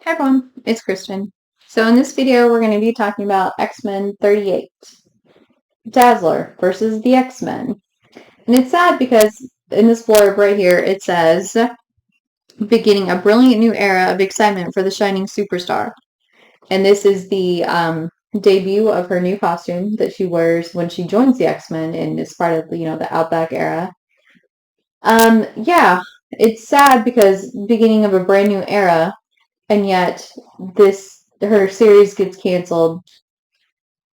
Hi everyone, it's Kristen. So in this video, we're going to be talking about X-Men 38, Dazzler versus the X-Men. And it's sad because in this blurb right here, it says, beginning a brilliant new era of excitement for the shining superstar. And this is the debut of her new costume that she wears when she joins the X-Men and is part of, the Outback era. Yeah, it's sad because beginning of a brand new era, and yet her series gets canceled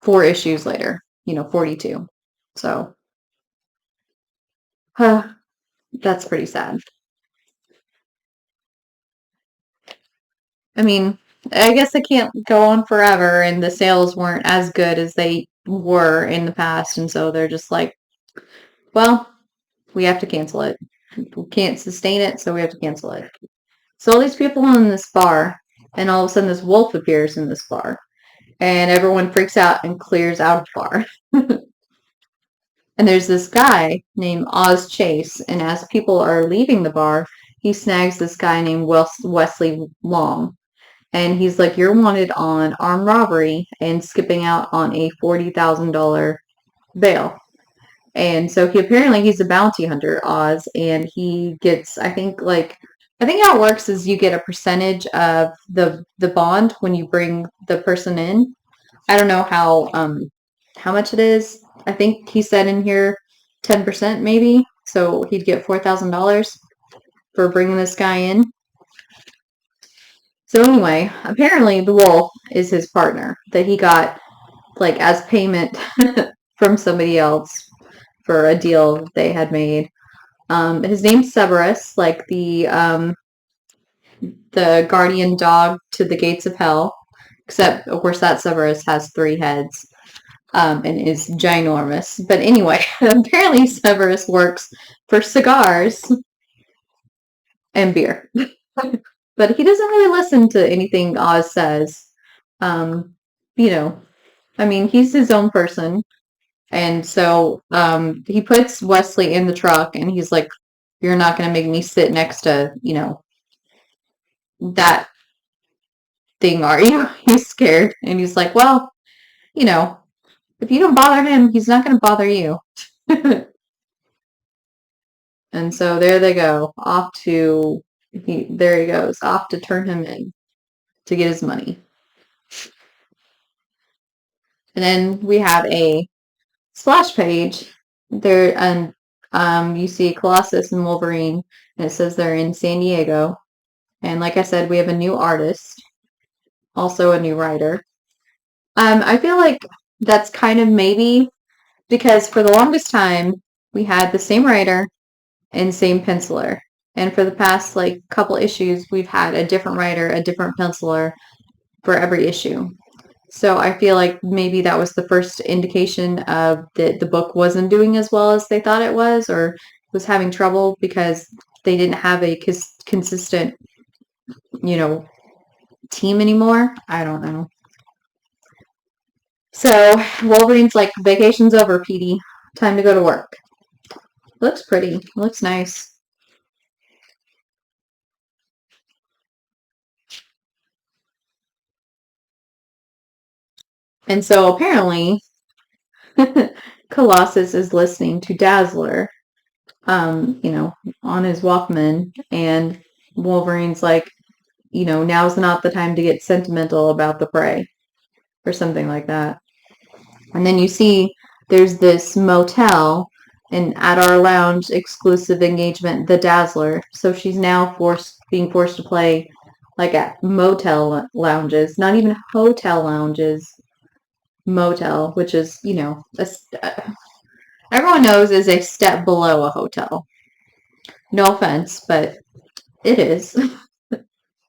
4 issues later, 42. So that's pretty sad. I mean, I guess it can't go on forever, and the sales weren't as good as they were in the past, and so they're just like, well, we have to cancel it. We can't sustain it, so we have to cancel it. So all these people in this bar, and all of a sudden this wolf appears in this bar, and everyone freaks out and clears out of the bar. And there's this guy named Oz Chase, and as people are leaving the bar, he snags this guy named Wesley Long. And he's like, you're wanted on armed robbery and skipping out on a $40,000 bail. And so he's a bounty hunter, Oz, and he gets, I think how it works is you get a percentage of the bond when you bring the person in. I don't know how much it is. I think he said in here 10% maybe. So he'd get $4,000 for bringing this guy in. So anyway, apparently the wolf is his partner that he got like as payment from somebody else for a deal they had made. His name's Severus, like the guardian dog to the gates of hell. Except, of course, that Severus has 3 heads. And is ginormous. But anyway, apparently Severus works for cigars and beer. But he doesn't really listen to anything Oz says. I mean, he's his own person. And so he puts Wesley in the truck and he's like, you're not going to make me sit next to, that thing, are you? He's scared. And he's like, well, if you don't bother him, he's not going to bother you. And so there they go, there he goes, off to turn him in to get his money. And then we have a splash page there, and you see Colossus and Wolverine, and it says they're in San Diego. And like I said, we have a new artist, also a new writer. I feel like that's kind of maybe because for the longest time we had the same writer and same penciler. And for the past couple issues, we've had a different writer, a different penciler for every issue. So I feel like maybe that was the first indication of that the book wasn't doing as well as they thought it was, or was having trouble because they didn't have a consistent, team anymore. I don't know. So Wolverine's like, vacation's over, Petey. Time to go to work. Looks pretty. Looks nice. And so apparently Colossus is listening to Dazzler, on his Walkman, and Wolverine's like, now's not the time to get sentimental about the prey, or something like that. And then you see there's this motel, and at our lounge exclusive engagement, the Dazzler. So she's now being forced to play at motel lounges, not even hotel lounges, motel, which is, everyone knows is a step below a hotel. No offense, but it is.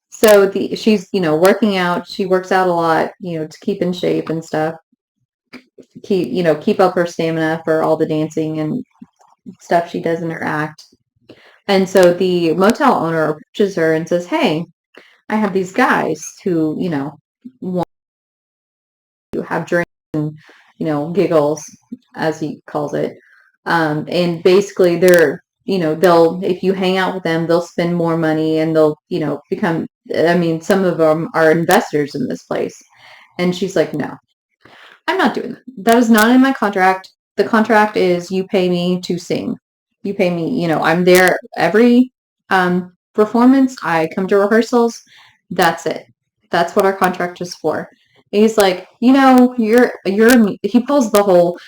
So she's, working out. She works out a lot, to keep in shape and stuff. Keep up her stamina for all the dancing and stuff she does in her act. And so the motel owner approaches her and says, hey, I have these guys who, want to have drinks and, giggles, as he calls it. And basically they're they'll, if you hang out with them, they'll spend more money and they'll, become, I mean, some of them are investors in this place. And she's like, no, I'm not doing that. That is not in my contract. The contract is you pay me to sing. You pay me, I'm there every performance. I come to rehearsals. That's it. That's what our contract is for. And he's like, he pulls the whole,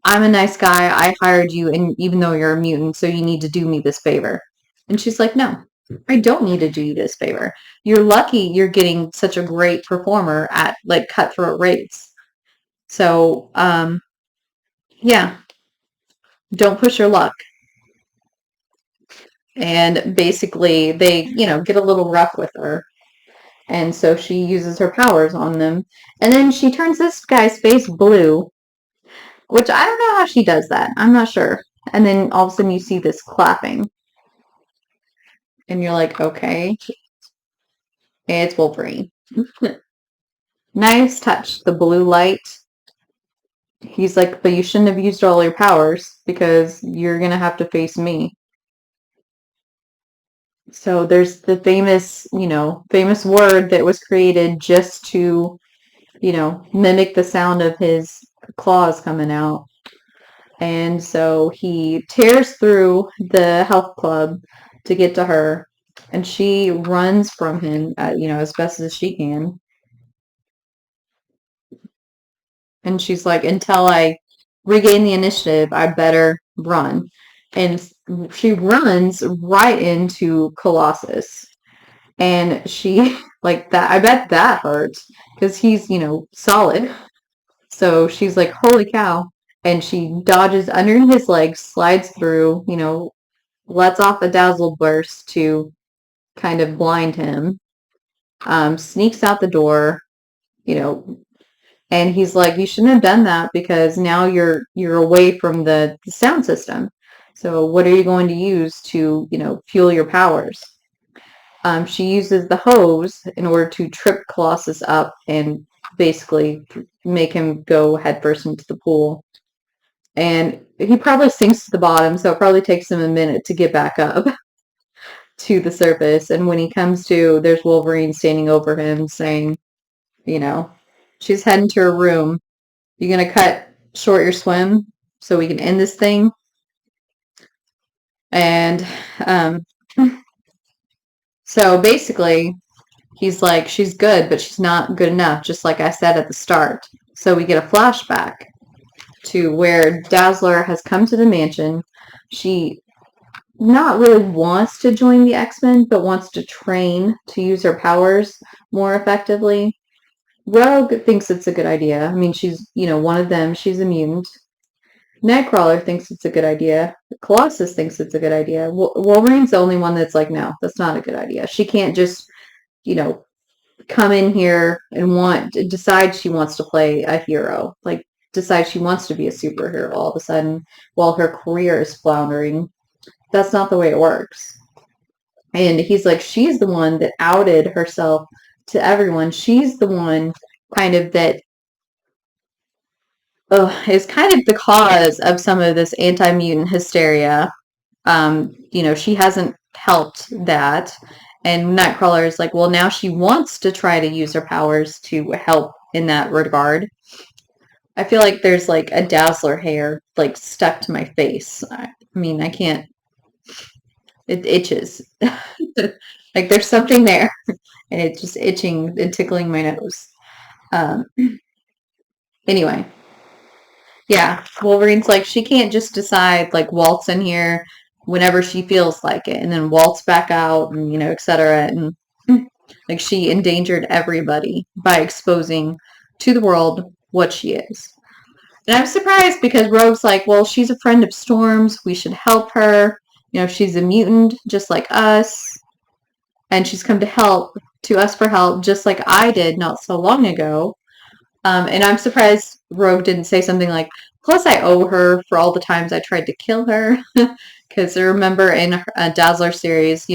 I'm a nice guy. I hired you, and even though you're a mutant, so you need to do me this favor. And she's like, no, I don't need to do you this favor. You're lucky you're getting such a great performer at like cutthroat rates. So, yeah, don't push your luck. And basically, they, get a little rough with her. And so she uses her powers on them. And then she turns this guy's face blue, which I don't know how she does that. I'm not sure. And then all of a sudden you see this clapping. And you're like, okay, it's Wolverine. Nice touch. The blue light. He's like, but you shouldn't have used all your powers because you're going to have to face me. So there's the famous word that was created just to, mimic the sound of his claws coming out. And so he tears through the health club to get to her, and she runs from him, as best as she can. And she's like, until I regain the initiative, I better run. And she runs right into Colossus. And she, like that, I bet that hurts because he's, solid. So she's like, holy cow. And she dodges under his legs, slides through, lets off a dazzle burst to kind of blind him, sneaks out the door, you know, and he's like, you shouldn't have done that because now you're away from the sound system. So what are you going to use to, fuel your powers? She uses the hose in order to trip Colossus up and basically make him go headfirst into the pool. And he probably sinks to the bottom, so it probably takes him a minute to get back up to the surface. And when he comes to, there's Wolverine standing over him saying, she's heading to her room. You gonna cut short your swim so we can end this thing? And so basically, he's like, she's good, but she's not good enough, just like I said at the start. So we get a flashback to where Dazzler has come to the mansion. She not really wants to join the X-Men, but wants to train to use her powers more effectively. Rogue thinks it's a good idea. I mean, she's, one of them. She's a mutant. Nightcrawler thinks it's a good idea. Colossus thinks it's a good idea. Wolverine's the only one that's like, no, that's not a good idea. She can't just, come in here and decide she wants to play a hero. Like, decide she wants to be a superhero all of a sudden while her career is floundering. That's not the way it works. And he's like, she's the one that outed herself to everyone. She's the one kind of that is kind of the cause of some of this anti-mutant hysteria. She hasn't helped that. And Nightcrawler is like, well, now she wants to try to use her powers to help in that regard. I feel like there's like a Dazzler hair like stuck to my face. I mean, I can't. It itches. Like there's something there, and it's just itching and tickling my nose. Um, anyway, yeah, Wolverine's like, she can't just decide like waltz in here whenever she feels like it, and then waltz back out, and etc. And like she endangered everybody by exposing to the world what she is. And I'm surprised because Rogue's like, well, she's a friend of Storm's. We should help her. She's a mutant just like us. And she's come to us for help just like I did not so long ago. And I'm surprised Rogue didn't say something like, plus I owe her for all the times I tried to kill her. Because I remember in a Dazzler series,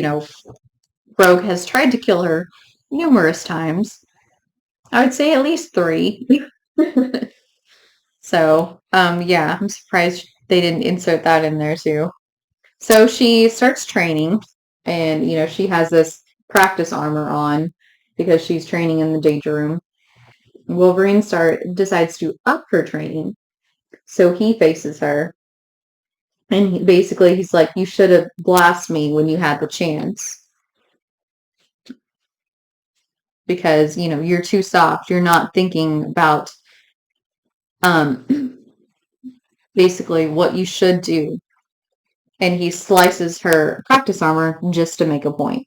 Rogue has tried to kill her numerous times. I would say at least 3. So, yeah, I'm surprised they didn't insert that in there too. So she starts training, and she has this practice armor on because she's training in the danger room. Wolverine decides to up her training, so he faces her, and basically he's like, "You should have blasted me when you had the chance, because you're too soft. You're not thinking about um basically what you should do." And he slices her practice armor just to make a point.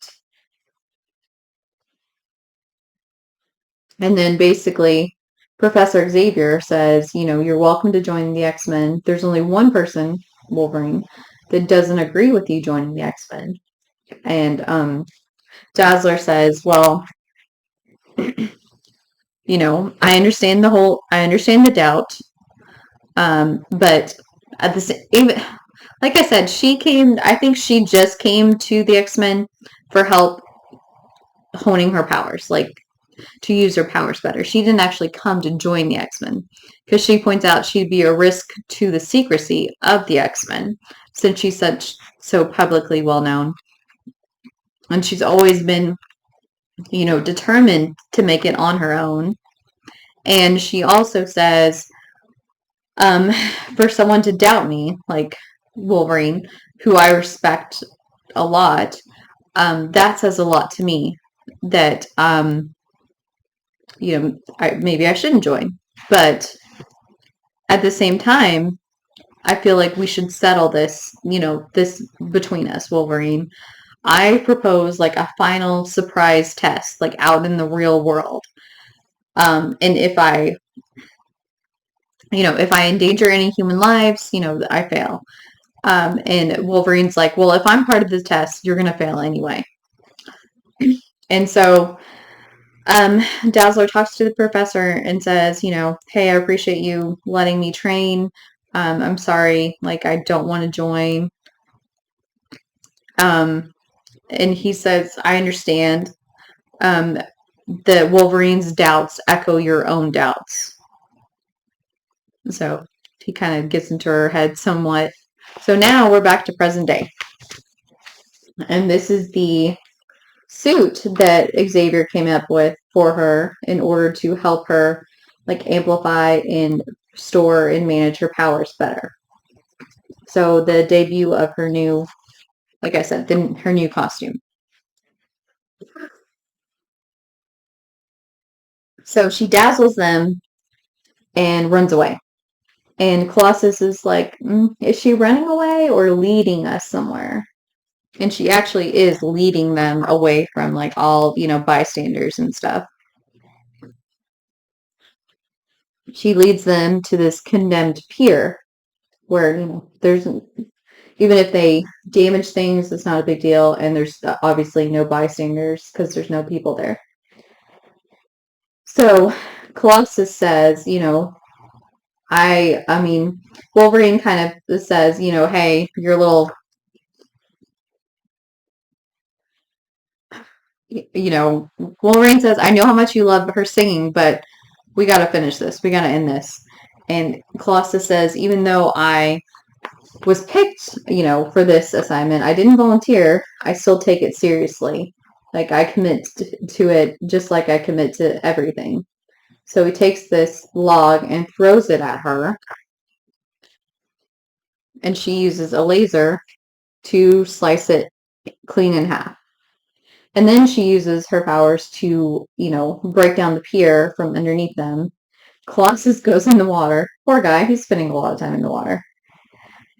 And then basically, Professor Xavier says, "You're welcome to join the X-Men. There's only one person, Wolverine, that doesn't agree with you joining the X-Men." And Dazzler says, "Well, I understand the doubt, but at the same, even like I said, I think she just came to the X-Men for help honing her powers, like to use her powers better. She didn't actually come to join the X-Men because she points out she'd be a risk to the secrecy of the X-Men since she's so publicly well known. And she's always been, determined to make it on her own." And she also says, um, for someone to doubt me, like Wolverine, who I respect a lot, that says a lot to me that, maybe I shouldn't join. But at the same time, I feel like we should settle this between us, Wolverine. I propose like a final surprise test, like out in the real world. And if I endanger any human lives, I fail. And Wolverine's like, "Well, if I'm part of the test, you're going to fail anyway." And so Dazzler talks to the professor and says, "Hey, I appreciate you letting me train. I'm sorry, like I don't want to join." Um, and he says, "I understand. Um, that Wolverine's doubts echo your own doubts." So he kind of gets into her head somewhat. So now we're back to present day. And this is the suit that Xavier came up with for her in order to help her like amplify and store and manage her powers better. So the debut of her new, like I said, her new costume. So she dazzles them and runs away. And Colossus is like, "Is she running away or leading us somewhere?" And she actually is leading them away from like all, bystanders and stuff. She leads them to this condemned pier where, there's, even if they damage things, it's not a big deal. And there's obviously no bystanders because there's no people there. So Colossus says, I mean, Wolverine kind of says, "Hey, your little, Wolverine says, I know how much you love her singing, but we got to finish this. We got to end this." And Colossus says, "Even though I was picked, for this assignment, I didn't volunteer. I still take it seriously. Like I commit to it just like I commit to everything." So he takes this log and throws it at her, and she uses a laser to slice it clean in half. And then she uses her powers to, break down the pier from underneath them. Colossus goes in the water. Poor guy, he's spending a lot of time in the water.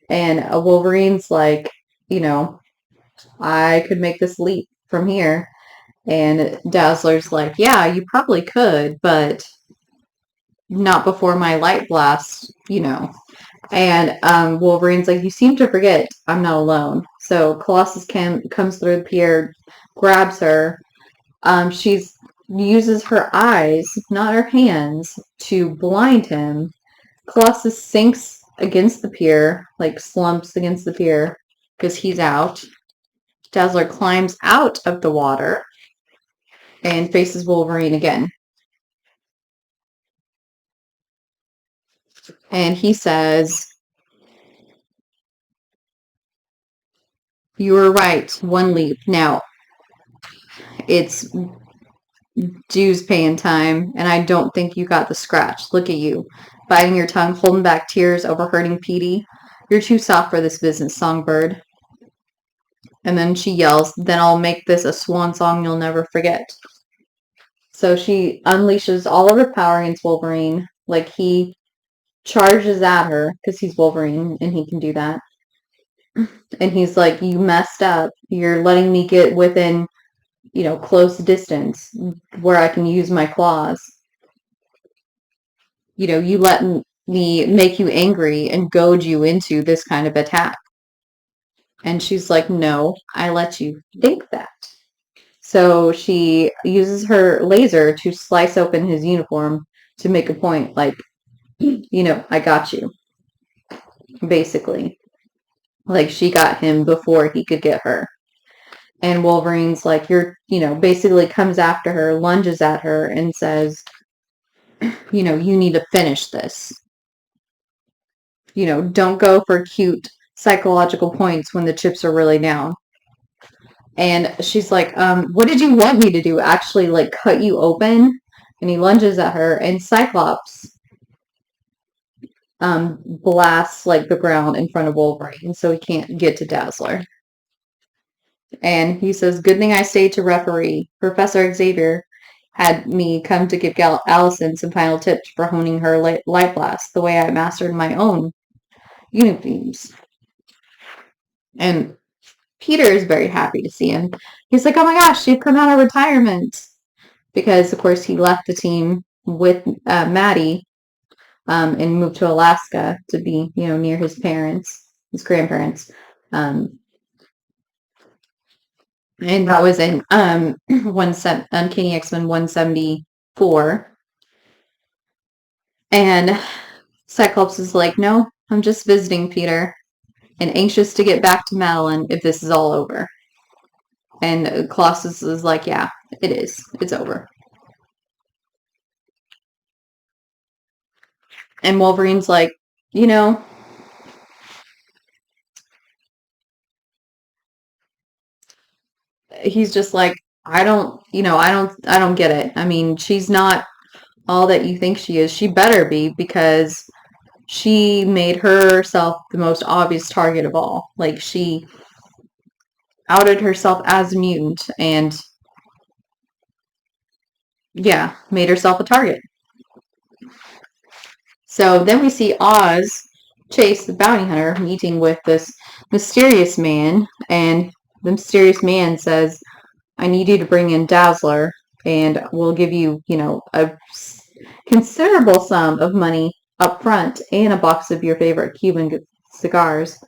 And Wolverine's like, "I could make this leap from here." And Dazzler's like, "Yeah, you probably could, but not before my light blast. And Wolverine's like, "You seem to forget I'm not alone." So Colossus comes through the pier, grabs her. She's uses her eyes, not her hands, to blind him. Colossus sinks against the pier, like slumps against the pier because he's out. Dazzler climbs out of the water and faces Wolverine again. And he says, You were right. One leap. Now, it's dues paying time, and I don't think you got the scratch. Look at you, biting your tongue, holding back tears over hurting Petey. You're too soft for this business, Songbird. And then she yells, then I'll make this a swan song you'll never forget. So she unleashes all of her power against Wolverine. Like, he charges at her because he's Wolverine and he can do that. And he's like, you messed up. You're letting me get within, close distance where I can use my claws. You let me make you angry and goad you into this kind of attack. And she's like, no, I let you think that. So she uses her laser to slice open his uniform to make a point, like, I got you. Basically. Like, she got him before he could get her. And Wolverine's like, basically comes after her, lunges at her, and says, you need to finish this. Don't go for cute psychological points when the chips are really down. And she's like, what did you want me to do? Actually, like, cut you open? And he lunges at her, and Cyclops blasts, like, the ground in front of Wolverine, so he can't get to Dazzler. And he says, good thing I stayed to referee. Professor Xavier had me come to give Allison some final tips for honing her light blast, the way I mastered my own unibeams. And Peter is very happy to see him. He's like, oh my gosh, you've come out of retirement. Because, of course, he left the team with Maddie and moved to Alaska to be, near his grandparents. And that was in Uncanny X-Men 174. And Cyclops is like, no, I'm just visiting, Peter, and anxious to get back to Madeline if this is all over. And Colossus is like, yeah, it is. It's over. And Wolverine's like, he's just like, I don't get it. I mean, she's not all that you think she is. She better be, because she made herself the most obvious target of all. Like, she outed herself as a mutant and, yeah, made herself a target. So then we see Oz Chase, the bounty hunter, meeting with this mysterious man, and the mysterious man says, I need you to bring in Dazzler, and we'll give you, a considerable sum of money up front and a box of your favorite Cuban cigars.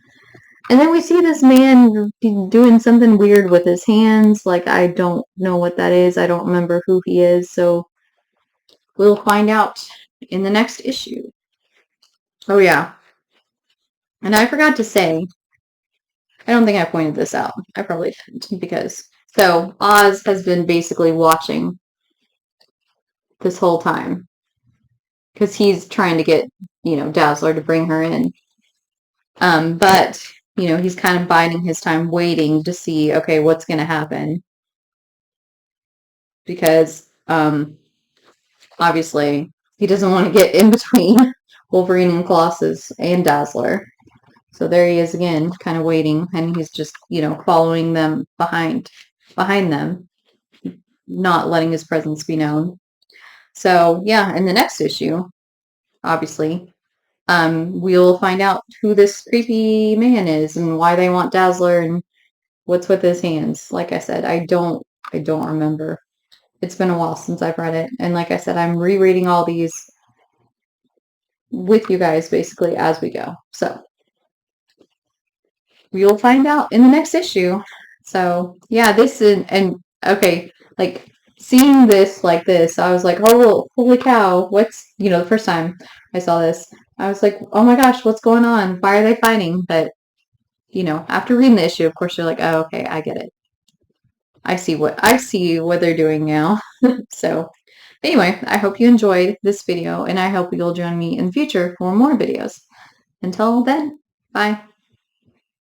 And then we see this man doing something weird with his hands. Like, I don't know what that is. I don't remember who he is. So we'll find out in the next issue. Oh, yeah. And I forgot to say, I don't think I pointed this out. I probably didn't, because... So Oz has been basically watching this whole time, because he's trying to get, Dazzler to bring her in. But, he's kind of biding his time, waiting to see, okay, what's going to happen. Because, obviously, he doesn't want to get in between Wolverine and Colossus and Dazzler. So there he is again, kind of waiting, and he's just, following them behind them, not letting his presence be known. So, yeah, in the next issue, obviously, we'll find out who this creepy man is and why they want Dazzler and what's with his hands. Like I said, I don't remember. It's been a while since I've read it. And like I said, I'm rereading all these with you guys basically as we go. So we'll find out in the next issue. So yeah, this is, and okay, like seeing this like this, I was like, oh, holy cow, what's, the first time I saw this, I was like, oh my gosh, what's going on? Why are they fighting? But, after reading the issue, of course, you're like, oh, okay, I get it. I see what they're doing now. So anyway, I hope you enjoyed this video, and I hope you'll join me in the future for more videos. Until then, bye.